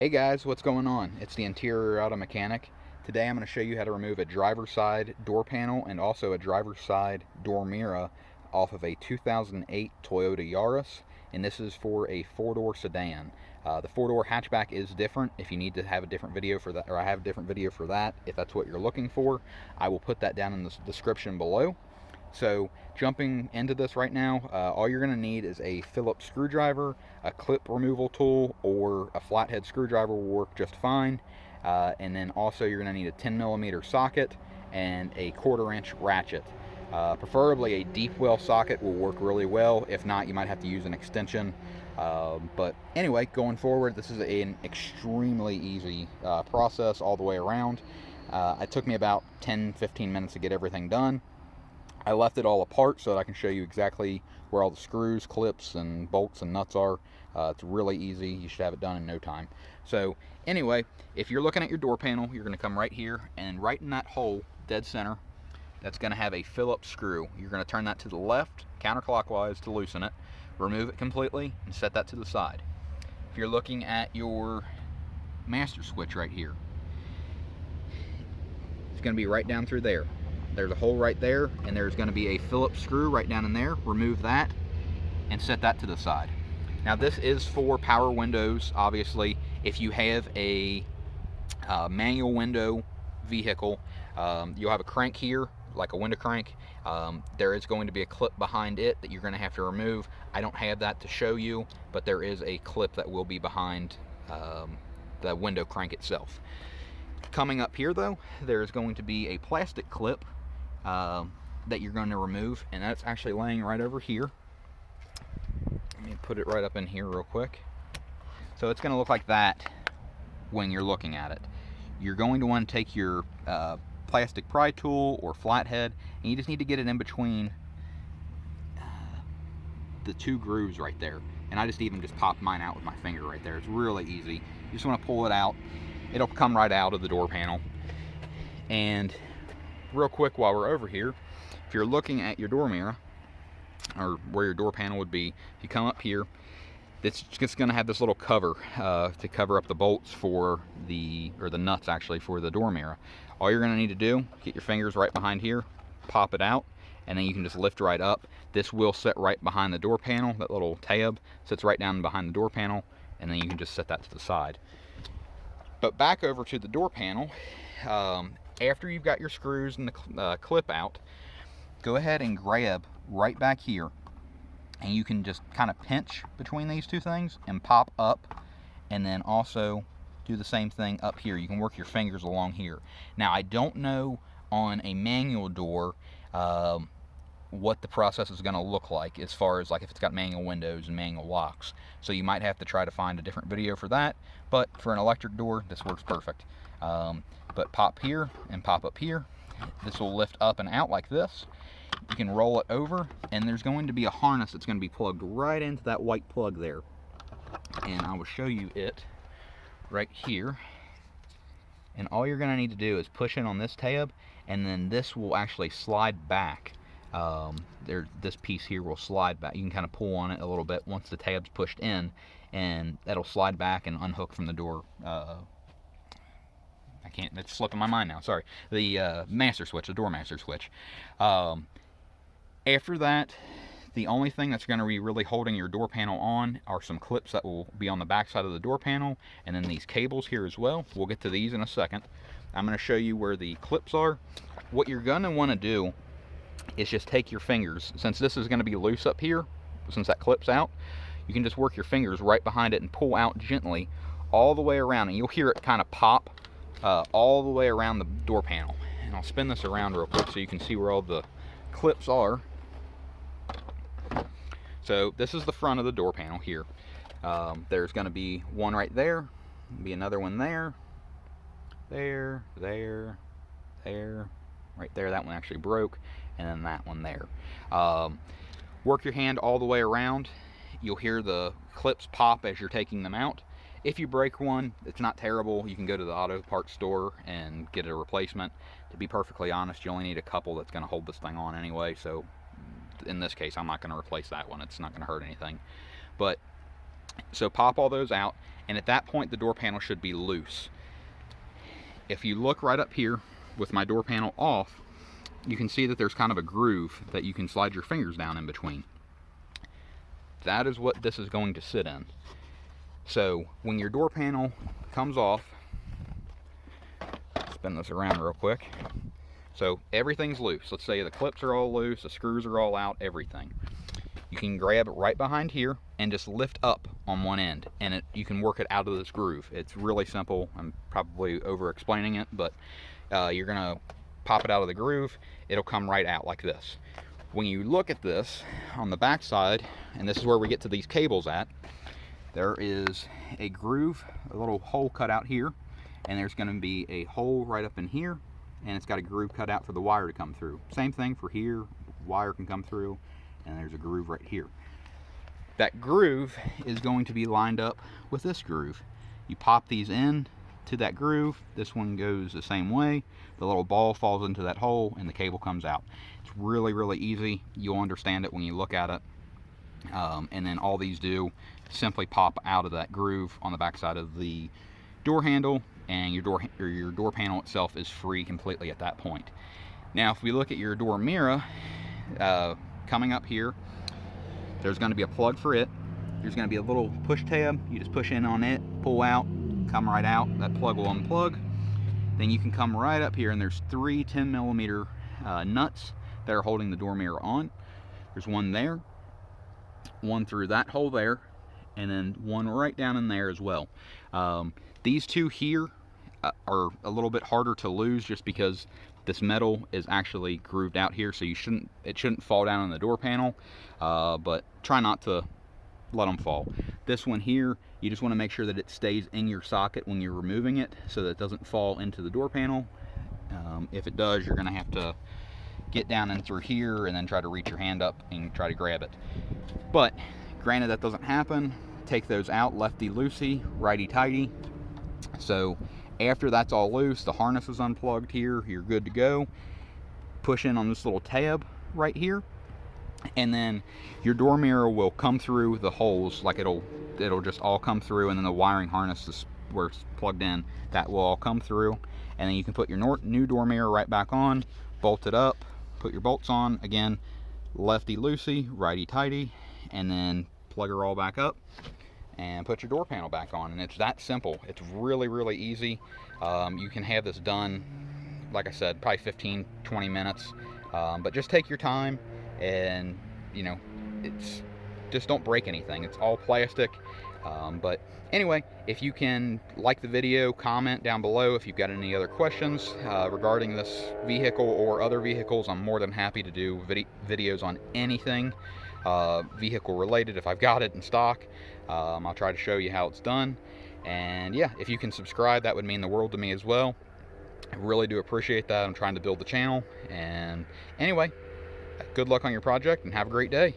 Hey guys, what's going on? It's the Interior Auto Mechanic. Today I'm going to show you how to remove a driver's side door panel and also a driver's side door mirror off of a 2008 Toyota Yaris, and this is for a four-door sedan. The four-door hatchback is different. If you need to have a different video for that, or I have a different video for that, if that's what you're looking for, I will put that down in the description below. So jumping into this right now, all you're going to need is a Phillips screwdriver, a clip removal tool, or a flathead screwdriver will work just fine. And then also you're going to need a 10mm socket and a 1/4" ratchet. Preferably a deep well socket will work really well. If not, you might have to use an extension. But anyway, going forward, this is an extremely easy process all the way around. It took me about 10-15 minutes to get everything done. I left it all apart so that I can show you exactly where all the screws, clips, and bolts and nuts are. It's really easy. You should have it done in no time. So anyway, if you're looking at your door panel, you're going to come right here, and right in that hole, dead center, that's going to have a Phillips screw. You're going to turn that to the left, counterclockwise, to loosen it, remove it completely, and set that to the side. If you're looking at your master switch right here, it's going to be right down through there. There's a hole right there, and there's going to be a Phillips screw right down in there. Remove that and set that to the side. Now this is for power windows. Obviously, if you have a manual window vehicle, you'll have a crank here, like a window crank. There is going to be a clip behind it that you're going to have to remove. I don't have that to show you, but there is a clip that will be behind the window crank itself. Coming up here though, there's going to be a plastic clip that you're going to remove, and that's actually laying right over here. Let me put it right up in here real quick. So it's going to look like that when you're looking at it. You're going to want to take your plastic pry tool or flathead, and you just need to get it in between the two grooves right there. And I just even popped mine out with my finger right there. It's really easy. You just want to pull it out. It'll come right out of the door panel. And real quick, while we're over here, if you're looking at your door mirror, or where your door panel would be, if you come up here, it's just going to have this little cover to cover up the bolts for the nuts actually for the door mirror. All you're going to need to do, get your fingers right behind here, pop it out, and then you can just lift right up. This will sit right behind the door panel. That little tab sits right down behind the door panel, and then you can just set that to the side. But back over to the door panel, after you've got your screws and the clip out, go ahead and grab right back here, and you can just kind of pinch between these two things and pop up, and then also do the same thing up here. You can work your fingers along here. Now I don't know on a manual door what the process is going to look like as far as like if it's got manual windows and manual locks, so you might have to try to find a different video for that. But for an electric door, this works perfect. But pop here and pop up here. This will lift up and out like this. You can roll it over, and there's going to be a harness that's going to be plugged right into that white plug there, and I will show you it right here. And all you're going to need to do is push in on this tab, and then this will actually slide back. This piece here will slide back. You can kind of pull on it a little bit once the tab's pushed in, and that'll slide back and unhook from the door. It's slipping my mind now, sorry. The master switch, the door master switch. After that, the only thing that's going to be really holding your door panel on are some clips that will be on the back side of the door panel, and then these cables here as well. We'll get to these in a second. I'm going to show you where the clips are. What you're going to want to do is just take your fingers, since this is going to be loose up here, since that clip's out, you can just work your fingers right behind it and pull out gently all the way around, and you'll hear it kind of pop all the way around the door panel. And I'll spin this around real quick so you can see where all the clips are. So this is the front of the door panel here. There's going to be one right there, be another one there, there, right there. That one actually broke, and then that one there. Work your hand all the way around. You'll hear the clips pop as you're taking them out. If you break one, it's not terrible. You can go to the auto parts store and get a replacement. To be perfectly honest, you only need a couple that's going to hold this thing on anyway, so in this case I'm not going to replace that one. It's not going to hurt anything. But So pop all those out, and at that point the door panel should be loose. If you look right up here with my door panel off, you can see that there's kind of a groove that you can slide your fingers down in between. That is what this is going to sit in. So when your door panel comes off, spin this around real quick. So everything's loose. Let's say the clips are all loose, the screws are all out, everything. You can grab it right behind here and just lift up on one end, and you can work it out of this groove. It's really simple. I'm probably over explaining it, but you're gonna pop it out of the groove. It'll come right out like this. When you look at this on the back side, and this is where we get to these cables at, there is a groove, a little hole cut out here, and there's going to be a hole right up in here, and it's got a groove cut out for the wire to come through. Same thing for here, wire can come through, and there's a groove right here. That groove is going to be lined up with this groove. You pop these in to that groove. This one goes the same way. The little ball falls into that hole and the cable comes out. It's really, really easy. You'll understand it when you look at it. And then all these do simply pop out of that groove on the back side of the door handle, and your door panel itself is free completely at that point. Now if we look at your door mirror, coming up here, there's going to be a plug for it. There's going to be a little push tab. You just push in on it, pull out, come right out. That plug will unplug. Then you can come right up here, and there's three 10mm nuts that are holding the door mirror on. There's one there, one through that hole there, and then one right down in there as well. These two here are a little bit harder to lose just because this metal is actually grooved out here, so it shouldn't fall down on the door panel, but try not to let them fall. This one here, you just want to make sure that it stays in your socket when you're removing it so that it doesn't fall into the door panel. If it does, you're going to have to get down in through here and then try to reach your hand up and try to grab it. But granted, that doesn't happen. Take those out lefty loosey, righty tighty. So after that's all loose, the harness is unplugged here, you're good to go. Push in on this little tab right here, and then your door mirror will come through the holes. Like it'll just all come through, and then the wiring harness is where it's plugged in, that will all come through, and then you can put your new door mirror right back on, bolt it up, put your bolts on again, lefty loosey, righty tighty, and then plug her all back up and put your door panel back on. And it's that simple. It's really, really easy. You can have this done, like I said, probably 15-20 minutes, but just take your time, and you know, it's just don't break anything. It's all plastic. But anyway, if you can like the video, comment down below if you've got any other questions regarding this vehicle or other vehicles. I'm more than happy to do videos on anything vehicle related if I've got it in stock. I'll try to show you how it's done. And yeah, if you can subscribe, that would mean the world to me as well. I really do appreciate that. I'm trying to build the channel. And anyway, good luck on your project and have a great day.